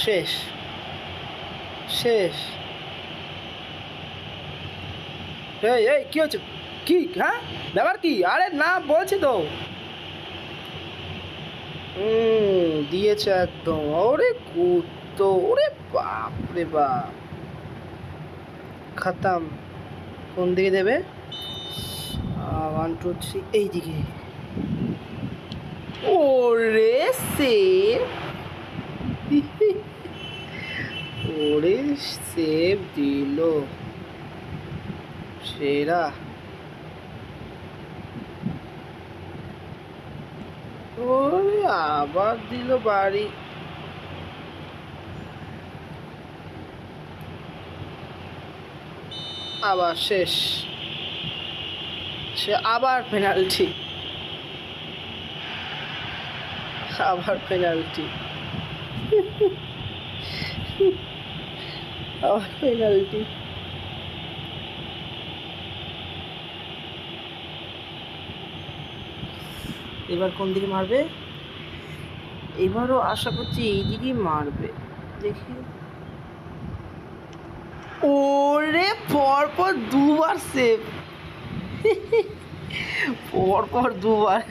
শেষ শেষ। এই এই কী হচ্ছে? কি হ্যাঁ ব্যাপার কি? আরে না বলছি তো। দিয়েছে একদম। ওরে কুত্তো, ওরে বাপ রে বাপ, খতম। কোন দিকে দেবে? 1 2 3 এই দিকে। ওরে সেভ, ওরে সেভ দিল সেরা। ওরে আবার দিল বাড়ি। আবার শেষ। সে আবার পেনাল্টি, আবার পেনাল্টি, আবার পেনাল্টি। এবার কোন দিকে মারবে? এবারও আশা করছি এই দিকেই মারবে, দেখি। ওরে পরপর দুবার সেভ, পরপর দুবার।